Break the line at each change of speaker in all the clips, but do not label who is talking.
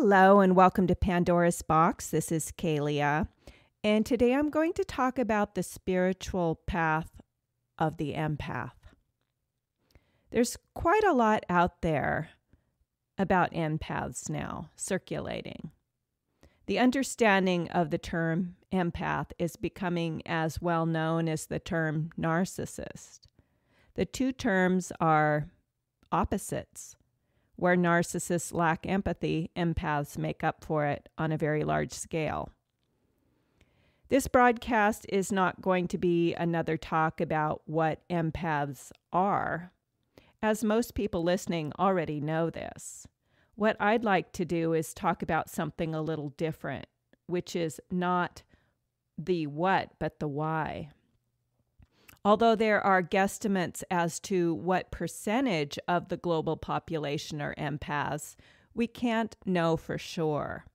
Hello and welcome to Pandora's Box. This is Kaleah, and today I'm going to talk about the spiritual path of the empath. There's quite a lot out there about empaths now circulating. The understanding of the term empath is becoming as well known as the term narcissist. The two terms are opposites. Where narcissists lack empathy, empaths make up for it on a very large scale. This broadcast is not going to be another talk about what empaths are, as most people listening already know this. What I'd like to do is talk about something a little different, which is not the what, but the why. Although there are guesstimates as to what percentage of the global population are empaths, we can't know for sure.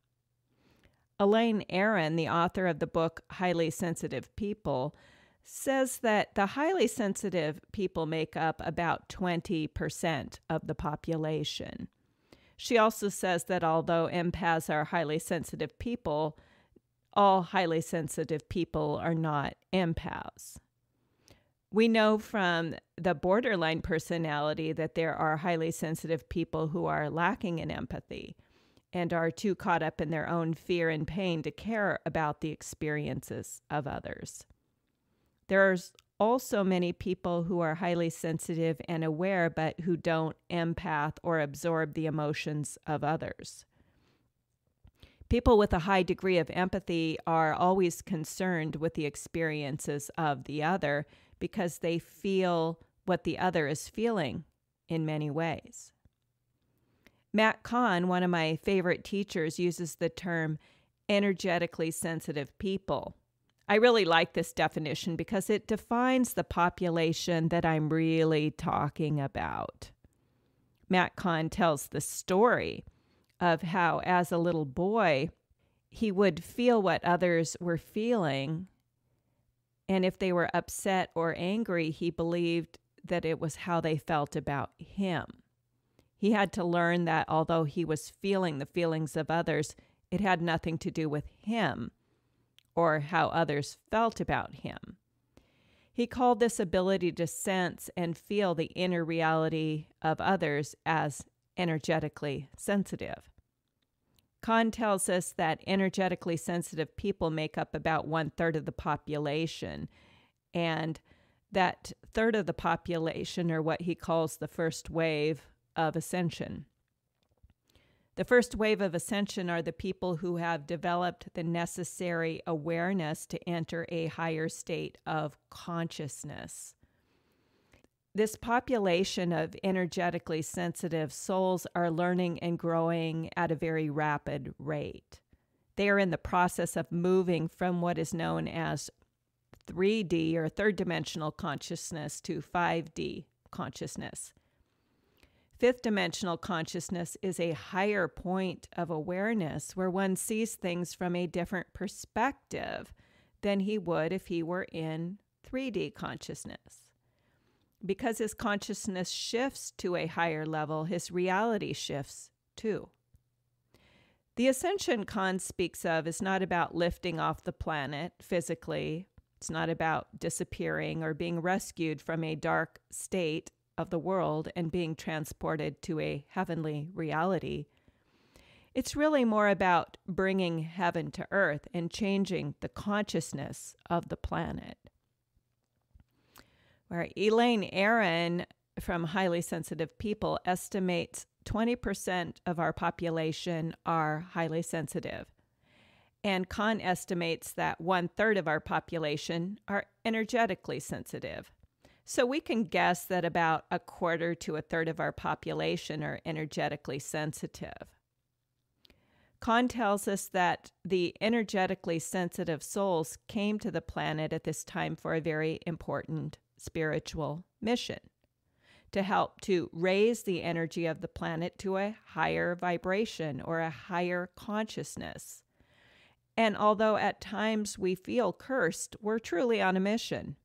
Elaine Aron, the author of the book Highly Sensitive People, says that the highly sensitive people make up about 20% of the population. She also says that although empaths are highly sensitive people, all highly sensitive people are not empaths. We know from the borderline personality that there are highly sensitive people who are lacking in empathy and are too caught up in their own fear and pain to care about the experiences of others. There's also many people who are highly sensitive and aware, but who don't empath or absorb the emotions of others. People with a high degree of empathy are always concerned with the experiences of the other because they feel what the other is feeling in many ways. Matt Kahn, one of my favorite teachers, uses the term energetically sensitive people. I really like this definition because it defines the population that I'm really talking about. Matt Kahn tells the story of how, as a little boy, he would feel what others were feeling, and if they were upset or angry, he believed that it was how they felt about him. He had to learn that although he was feeling the feelings of others, it had nothing to do with him or how others felt about him. He called this ability to sense and feel the inner reality of others as energetically sensitive. Kahn tells us that energetically sensitive people make up about 1/3 of the population, and that third of the population are what he calls the first wave of Ascension. The first wave of Ascension are the people who have developed the necessary awareness to enter a higher state of consciousness. This population of energetically sensitive souls are learning and growing at a very rapid rate. They are in the process of moving from what is known as 3D or third dimensional consciousness to 5D consciousness. Fifth dimensional consciousness is a higher point of awareness where one sees things from a different perspective than he would if he were in 3D consciousness. Because his consciousness shifts to a higher level, his reality shifts too. The ascension Kahn speaks of is not about lifting off the planet physically. It's not about disappearing or being rescued from a dark state of the world and being transported to a heavenly reality. It's really more about bringing heaven to earth and changing the consciousness of the planet. Where Elaine Aron from Highly Sensitive People estimates 20% of our population are highly sensitive. And Kahn estimates that 1/3 of our population are energetically sensitive. So we can guess that about 1/4 to 1/3 of our population are energetically sensitive. Kahn tells us that the energetically sensitive souls came to the planet at this time for a very important spiritual mission, to help to raise the energy of the planet to a higher vibration or a higher consciousness. And although at times we feel cursed, we're truly on a mission.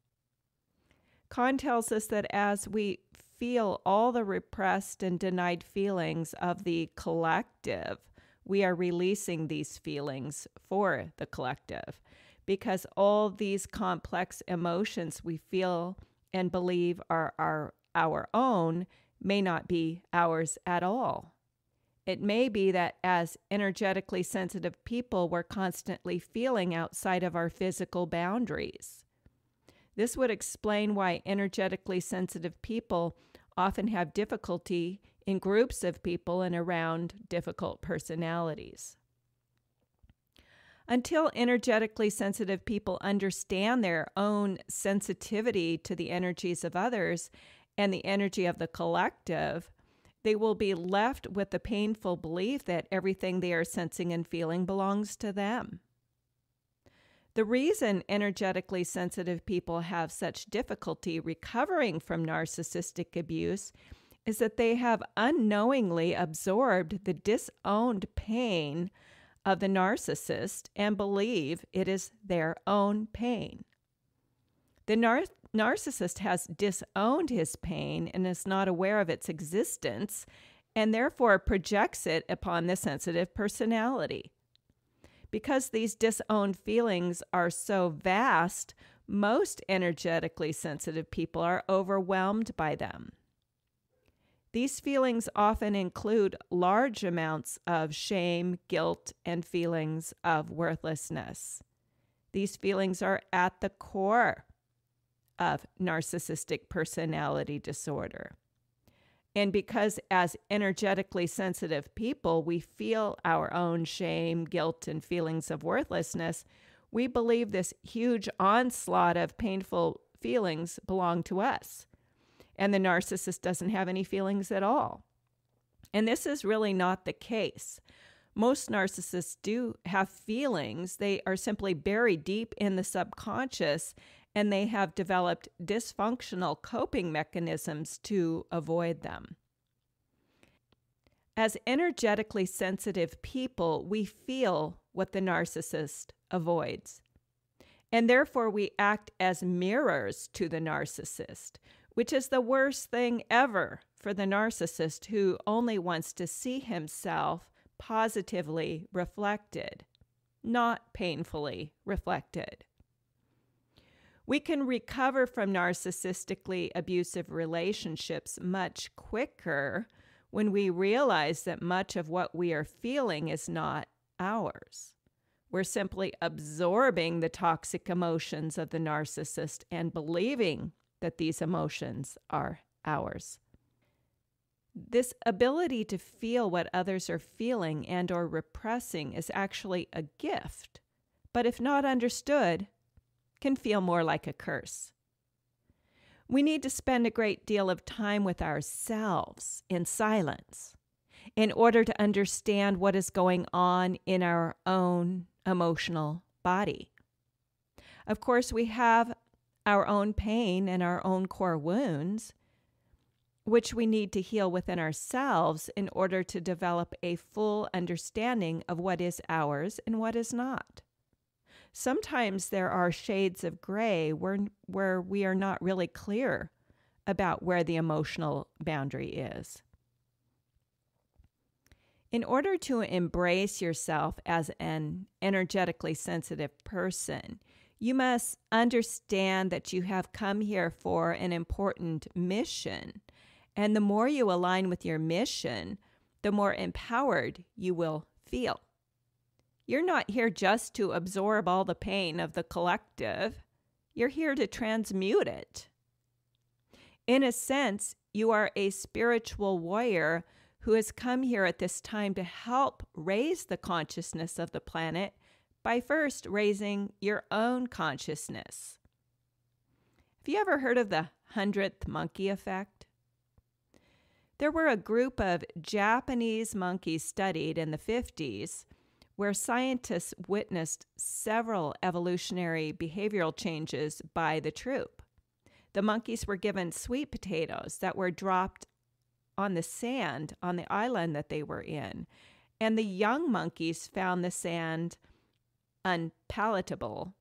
Kahn tells us that as we feel all the repressed and denied feelings of the collective, we are releasing these feelings for the collective, because all these complex emotions we feel and believe are our own may not be ours at all. It may be that as energetically sensitive people, we're constantly feeling outside of our physical boundaries. This would explain why energetically sensitive people often have difficulty in groups of people and around difficult personalities. Until energetically sensitive people understand their own sensitivity to the energies of others and the energy of the collective, they will be left with the painful belief that everything they are sensing and feeling belongs to them. The reason energetically sensitive people have such difficulty recovering from narcissistic abuse is that they have unknowingly absorbed the disowned pain of the narcissist and believe it is their own pain. The narcissist has disowned his pain and is not aware of its existence, and therefore projects it upon the sensitive personality. Because these disowned feelings are so vast, most energetically sensitive people are overwhelmed by them. These feelings often include large amounts of shame, guilt, and feelings of worthlessness. These feelings are at the core of narcissistic personality disorder. And because as energetically sensitive people, we feel our own shame, guilt, and feelings of worthlessness, we believe this huge onslaught of painful feelings belong to us. And the narcissist doesn't have any feelings at all. And this is really not the case. Most narcissists do have feelings. They are simply buried deep in the subconscious, and they have developed dysfunctional coping mechanisms to avoid them. As energetically sensitive people, we feel what the narcissist avoids. And therefore, we act as mirrors to the narcissist, which is the worst thing ever for the narcissist who only wants to see himself positively reflected, not painfully reflected. We can recover from narcissistically abusive relationships much quicker when we realize that much of what we are feeling is not ours. We're simply absorbing the toxic emotions of the narcissist and believing that these emotions are ours. This ability to feel what others are feeling and or repressing is actually a gift, but if not understood, can feel more like a curse. We need to spend a great deal of time with ourselves in silence in order to understand what is going on in our own emotional body. Of course, we have our own pain and our own core wounds, which we need to heal within ourselves in order to develop a full understanding of what is ours and what is not. Sometimes there are shades of gray where we are not really clear about where the emotional boundary is. In order to embrace yourself as an energetically sensitive person, you must understand that you have come here for an important mission. And the more you align with your mission, the more empowered you will feel. You're not here just to absorb all the pain of the collective. You're here to transmute it. In a sense, you are a spiritual warrior who has come here at this time to help raise the consciousness of the planet by first raising your own consciousness. Have you ever heard of the 100th monkey effect? There were a group of Japanese monkeys studied in the 50s where scientists witnessed several evolutionary behavioral changes by the troop. The monkeys were given sweet potatoes that were dropped on the sand on the island that they were in, and the young monkeys found the sand unpalatable,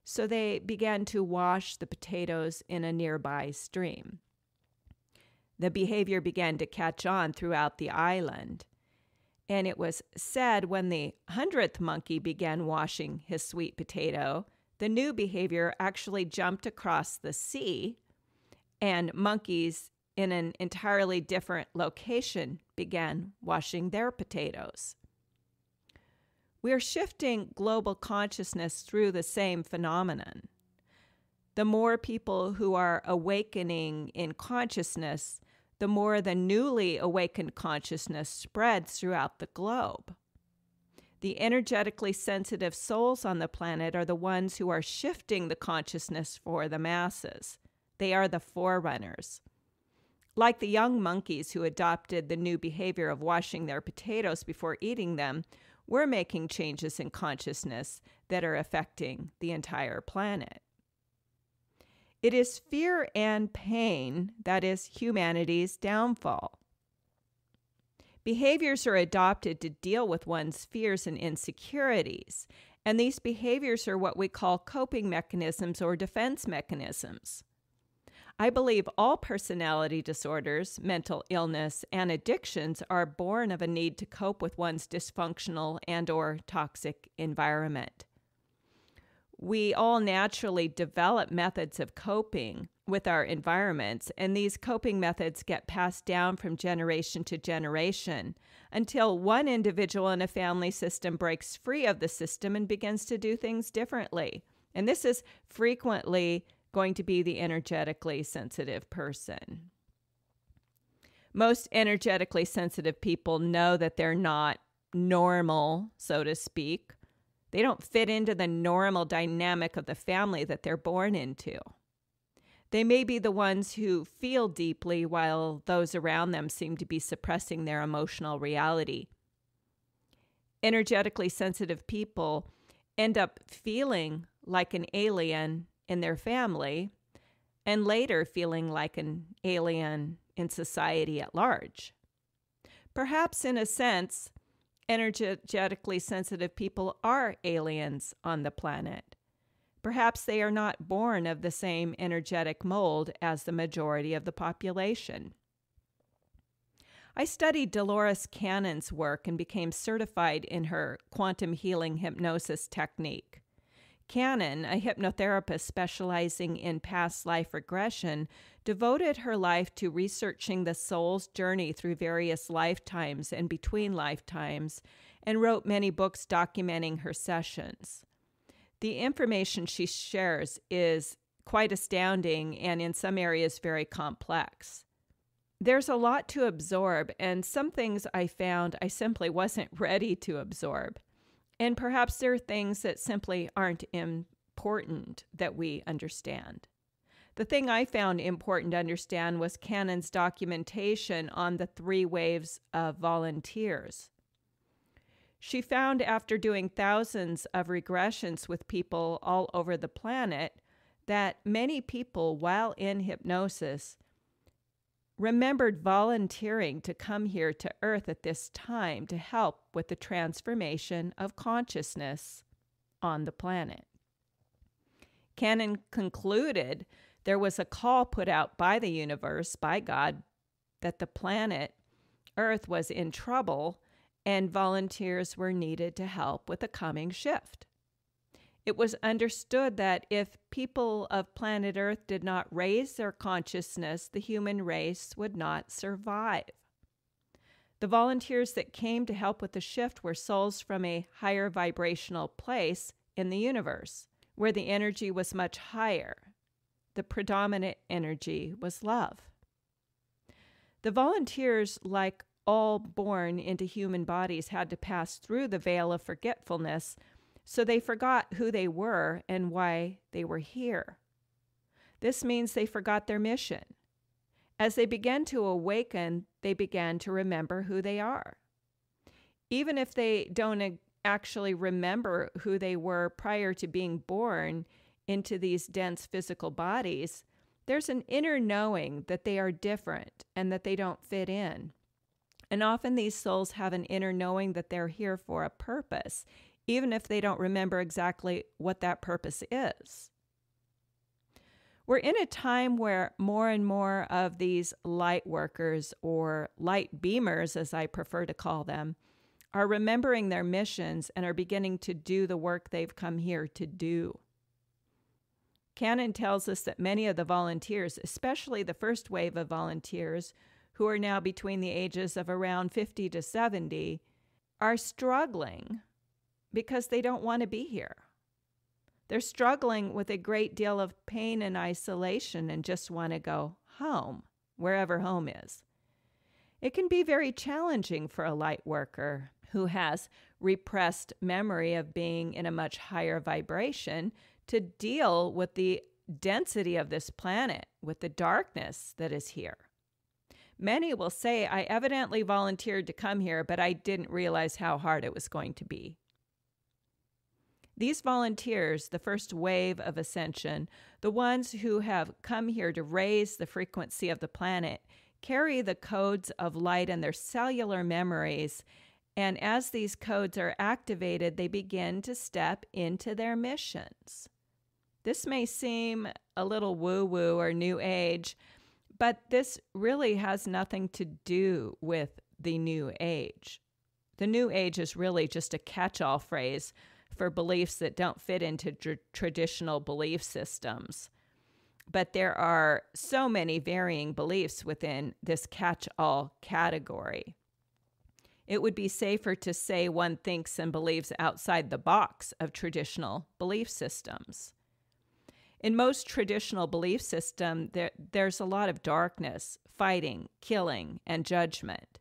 so they began to wash the potatoes in a nearby stream. The behavior began to catch on throughout the island. And it was said when the 100th monkey began washing his sweet potato, the new behavior actually jumped across the sea, and monkeys in an entirely different location began washing their potatoes. We're shifting global consciousness through the same phenomenon. The more people who are awakening in consciousness, the more the newly awakened consciousness spreads throughout the globe. The energetically sensitive souls on the planet are the ones who are shifting the consciousness for the masses. They are the forerunners. Like the young monkeys who adopted the new behavior of washing their potatoes before eating them, we're making changes in consciousness that are affecting the entire planet. It is fear and pain that is humanity's downfall. Behaviors are adopted to deal with one's fears and insecurities, and these behaviors are what we call coping mechanisms or defense mechanisms. I believe all personality disorders, mental illness, and addictions are born of a need to cope with one's dysfunctional and/or toxic environment. We all naturally develop methods of coping with our environments, and these coping methods get passed down from generation to generation until one individual in a family system breaks free of the system and begins to do things differently. And this is frequently going to be the energetically sensitive person. Most energetically sensitive people know that they're not normal, so to speak. They don't fit into the normal dynamic of the family that they're born into. They may be the ones who feel deeply while those around them seem to be suppressing their emotional reality. Energetically sensitive people end up feeling like an alien in their family and later feeling like an alien in society at large. Perhaps in a sense, energetically sensitive people are aliens on the planet. Perhaps they are not born of the same energetic mold as the majority of the population. I studied Dolores Cannon's work and became certified in her quantum healing hypnosis technique. Cannon, a hypnotherapist specializing in past life regression, devoted her life to researching the soul's journey through various lifetimes and between lifetimes, and wrote many books documenting her sessions. The information she shares is quite astounding and in some areas very complex. There's a lot to absorb, and some things I found I simply wasn't ready to absorb. And perhaps there are things that simply aren't important that we understand. The thing I found important to understand was Cannon's documentation on the 3 waves of volunteers. She found after doing thousands of regressions with people all over the planet that many people, while in hypnosis, remembered volunteering to come here to Earth at this time to help with the transformation of consciousness on the planet. Cannon concluded there was a call put out by the universe, by God, that the planet Earth was in trouble and volunteers were needed to help with the coming shift. It was understood that if people of planet Earth did not raise their consciousness, the human race would not survive. The volunteers that came to help with the shift were souls from a higher vibrational place in the universe, where the energy was much higher. The predominant energy was love. The volunteers, like all born into human bodies, had to pass through the veil of forgetfulness, so they forgot who they were and why they were here. This means they forgot their mission. As they began to awaken, they began to remember who they are. Even if they don't actually remember who they were prior to being born into these dense physical bodies, there's an inner knowing that they are different and that they don't fit in. And often these souls have an inner knowing that they're here for a purpose, even if they don't remember exactly what that purpose is. We're in a time where more and more of these light workers, or light beamers as I prefer to call them, are remembering their missions and are beginning to do the work they've come here to do. Canon tells us that many of the volunteers, especially the first wave of volunteers, who are now between the ages of around 50 to 70, are struggling because they don't want to be here. They're struggling with a great deal of pain and isolation and just want to go home, wherever home is. It can be very challenging for a light worker who has repressed memory of being in a much higher vibration to deal with the density of this planet, with the darkness that is here. Many will say, I evidently volunteered to come here, but I didn't realize how hard it was going to be. These volunteers, the first wave of Ascension, the ones who have come here to raise the frequency of the planet, carry the codes of light in their cellular memories, and as these codes are activated, they begin to step into their missions. This may seem a little woo-woo or new age, but this really has nothing to do with the new age. The new age is really just a catch-all phrase for beliefs that don't fit into traditional belief systems. But there are so many varying beliefs within this catch-all category. It would be safer to say one thinks and believes outside the box of traditional belief systems. In most traditional belief systems, there's a lot of darkness, fighting, killing, and judgment.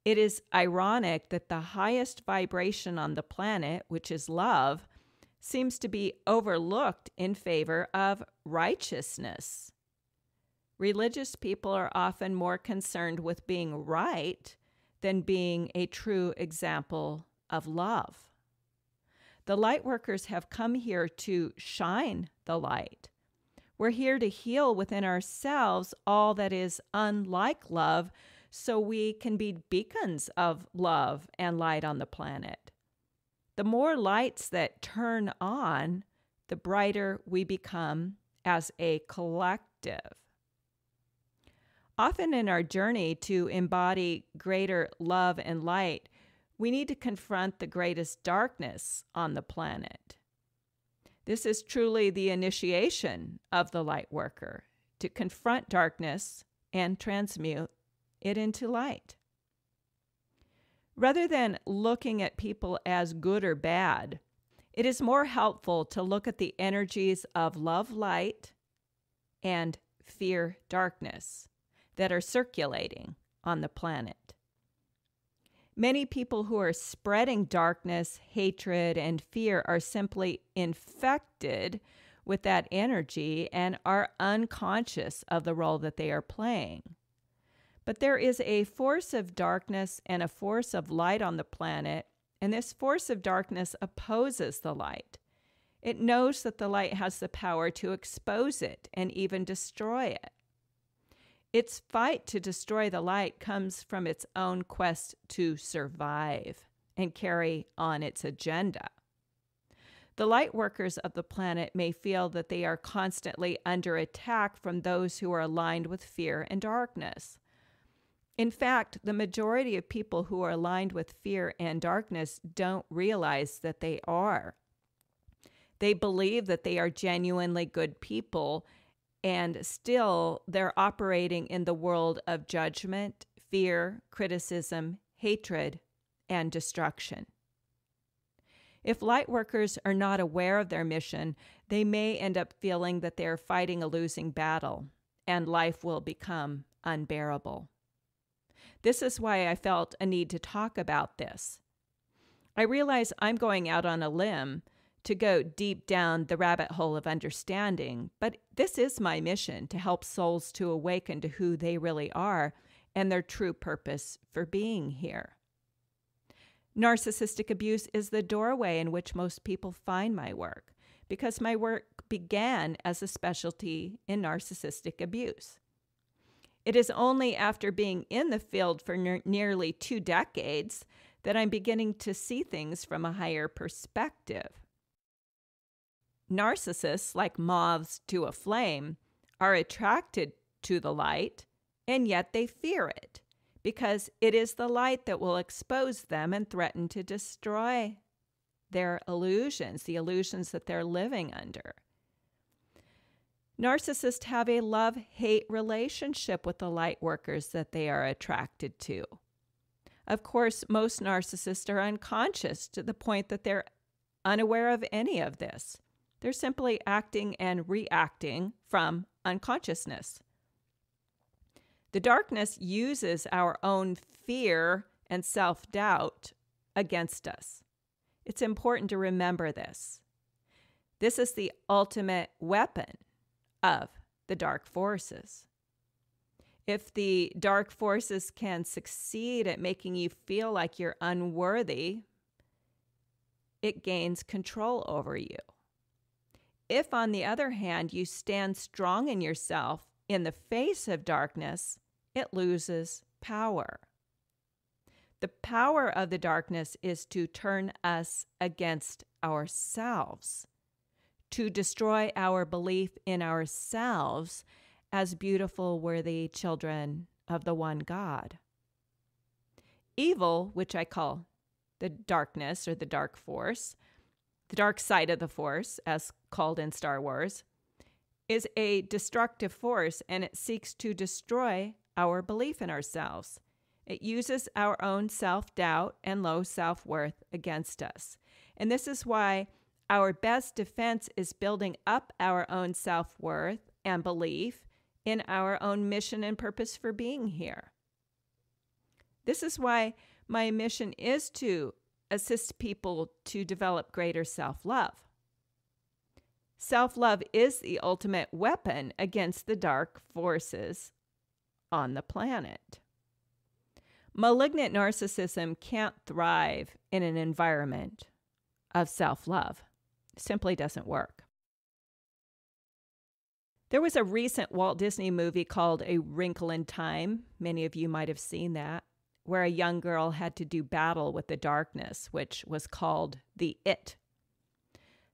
It is ironic that the highest vibration on the planet, which is love, seems to be overlooked in favor of righteousness. Religious people are often more concerned with being right than being a true example of love. The light workers have come here to shine the light. We're here to heal within ourselves all that is unlike love, so we can be beacons of love and light on the planet. The more lights that turn on, the brighter we become as a collective. Often in our journey to embody greater love and light, we need to confront the greatest darkness on the planet. This is truly the initiation of the light worker, to confront darkness and transmute it into light. Rather than looking at people as good or bad, it is more helpful to look at the energies of love light and fear darkness that are circulating on the planet. Many people who are spreading darkness, hatred, and fear are simply infected with that energy and are unconscious of the role that they are playing. But there is a force of darkness and a force of light on the planet, and this force of darkness opposes the light. It knows that the light has the power to expose it and even destroy it. Its fight to destroy the light comes from its own quest to survive and carry on its agenda. The light workers of the planet may feel that they are constantly under attack from those who are aligned with fear and darkness. In fact, the majority of people who are aligned with fear and darkness don't realize that they are. They believe that they are genuinely good people, and still they're operating in the world of judgment, fear, criticism, hatred, and destruction. If light workers are not aware of their mission, they may end up feeling that they're fighting a losing battle, and life will become unbearable. This is why I felt a need to talk about this. I realize I'm going out on a limb to go deep down the rabbit hole of understanding, but this is my mission, to help souls to awaken to who they really are and their true purpose for being here. Narcissistic abuse is the doorway in which most people find my work, because my work began as a specialty in narcissistic abuse. It is only after being in the field for nearly 2 decades that I'm beginning to see things from a higher perspective. Narcissists, like moths to a flame, are attracted to the light, and yet they fear it because it is the light that will expose them and threaten to destroy their illusions, the illusions that they're living under. Narcissists have a love-hate relationship with the light workers that they are attracted to. Of course, most narcissists are unconscious to the point that they're unaware of any of this. They're simply acting and reacting from unconsciousness. The darkness uses our own fear and self-doubt against us. It's important to remember this. This is the ultimate weapon of the dark forces. If the dark forces can succeed at making you feel like you're unworthy, it gains control over you. If, on the other hand, you stand strong in yourself in the face of darkness, it loses power. The power of the darkness is to turn us against ourselves, to destroy our belief in ourselves as beautiful, worthy children of the one God. Evil, which I call the darkness or the dark force, the dark side of the force, as called in Star Wars, is a destructive force, and it seeks to destroy our belief in ourselves. It uses our own self-doubt and low self-worth against us. And this is why our best defense is building up our own self-worth and belief in our own mission and purpose for being here. This is why my mission is to assist people to develop greater self-love. Self-love is the ultimate weapon against the dark forces on the planet. Malignant narcissism can't thrive in an environment of self-love. It simply doesn't work. There was a recent Walt Disney movie called A Wrinkle in Time. Many of you might have seen that, where a young girl had to do battle with the darkness, which was called the It.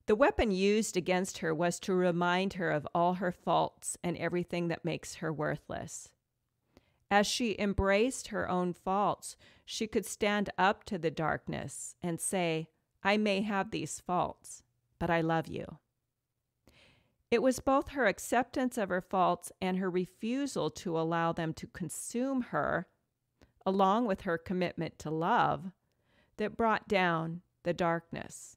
The weapon used against her was to remind her of all her faults and everything that makes her worthless. As she embraced her own faults, she could stand up to the darkness and say, "I may have these faults, but I love you." It was both her acceptance of her faults and her refusal to allow them to consume her, along with her commitment to love, that brought down the darkness.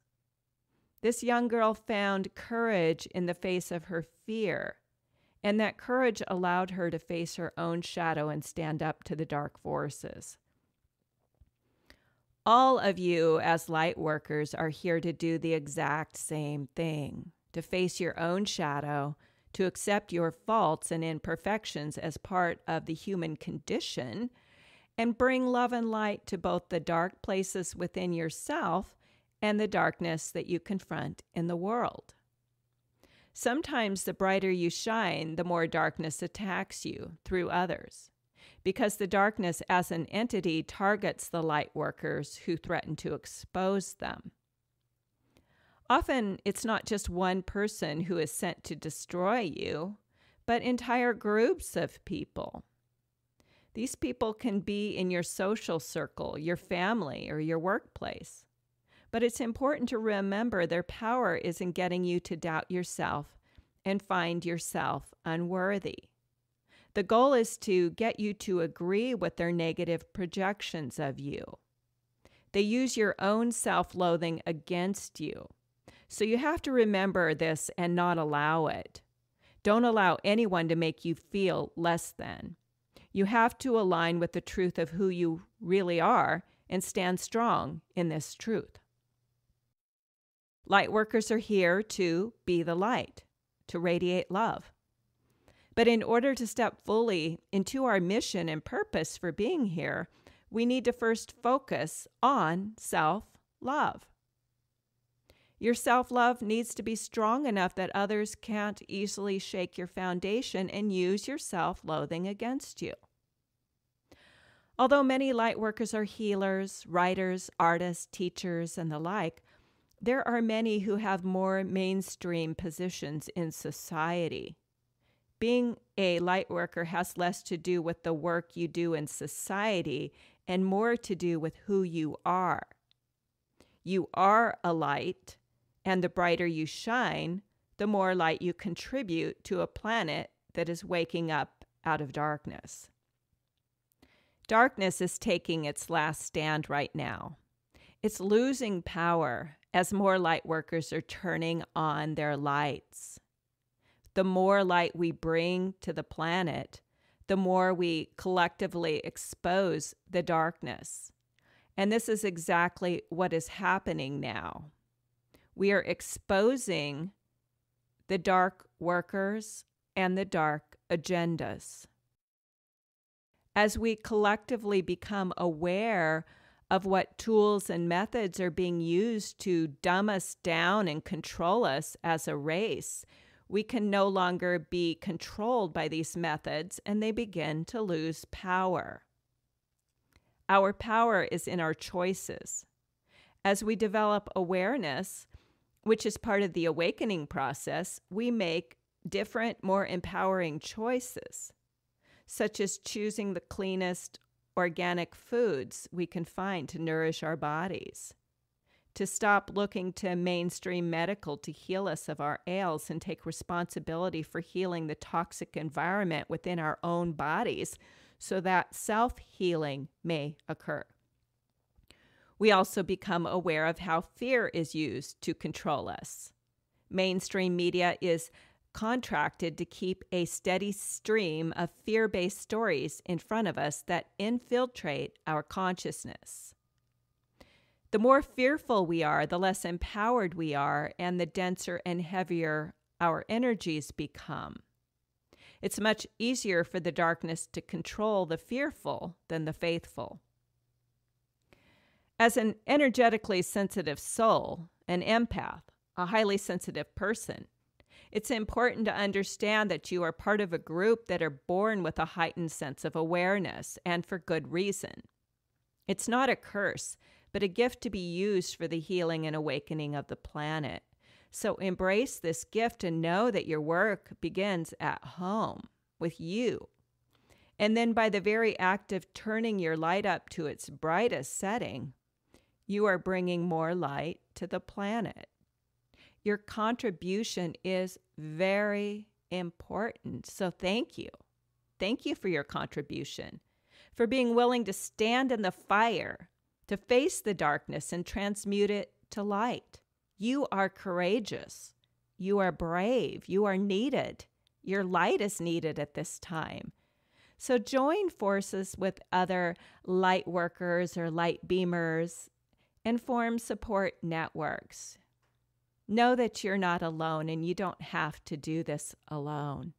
This young girl found courage in the face of her fear, and that courage allowed her to face her own shadow and stand up to the dark forces. All of you as light workers are here to do the exact same thing, to face your own shadow, to accept your faults and imperfections as part of the human condition, and bring love and light to both the dark places within yourself and the darkness that you confront in the world. Sometimes the brighter you shine, the more darkness attacks you through others, because the darkness as an entity targets the light workers who threaten to expose them. Often, it's not just one person who is sent to destroy you, but entire groups of people. These people can be in your social circle, your family, or your workplace. But it's important to remember their power is in getting you to doubt yourself and find yourself unworthy. The goal is to get you to agree with their negative projections of you. They use your own self-loathing against you. So you have to remember this and not allow it. Don't allow anyone to make you feel less than. You have to align with the truth of who you really are and stand strong in this truth. Light workers are here to be the light, to radiate love. But in order to step fully into our mission and purpose for being here, we need to first focus on self-love. Your self-love needs to be strong enough that others can't easily shake your foundation and use your self-loathing against you. Although many light workers are healers, writers, artists, teachers, and the like, there are many who have more mainstream positions in society. Being a light worker has less to do with the work you do in society and more to do with who you are. You are a light, and the brighter you shine, the more light you contribute to a planet that is waking up out of darkness. Darkness is taking its last stand right now. It's losing power as more light workers are turning on their lights. The more light we bring to the planet, the more we collectively expose the darkness. And this is exactly what is happening now. We are exposing the dark workers and the dark agendas. As we collectively become aware of what tools and methods are being used to dumb us down and control us as a race, we can no longer be controlled by these methods, and they begin to lose power. Our power is in our choices. As we develop awareness, which is part of the awakening process, we make different, more empowering choices, such as choosing the cleanest organic foods we can find to nourish our bodies, to stop looking to mainstream medical to heal us of our ails and take responsibility for healing the toxic environment within our own bodies so that self-healing may occur. We also become aware of how fear is used to control us. Mainstream media is contracted to keep a steady stream of fear-based stories in front of us that infiltrate our consciousness. The more fearful we are, the less empowered we are, and the denser and heavier our energies become. It's much easier for the darkness to control the fearful than the faithful. As an energetically sensitive soul, an empath, a highly sensitive person, it's important to understand that you are part of a group that are born with a heightened sense of awareness, and for good reason. It's not a curse, but a gift to be used for the healing and awakening of the planet. So embrace this gift and know that your work begins at home with you. And then by the very act of turning your light up to its brightest setting, you are bringing more light to the planet. Your contribution is very important. So thank you. Thank you for your contribution, for being willing to stand in the fire, to face the darkness and transmute it to light. You are courageous. You are brave. You are needed. Your light is needed at this time. So join forces with other light workers or light beamers and form support networks. Know that you're not alone and you don't have to do this alone.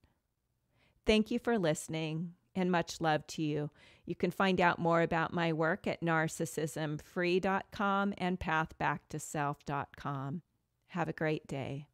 Thank you for listening and much love to you. You can find out more about my work at narcissismfree.com and pathbacktoself.com. Have a great day.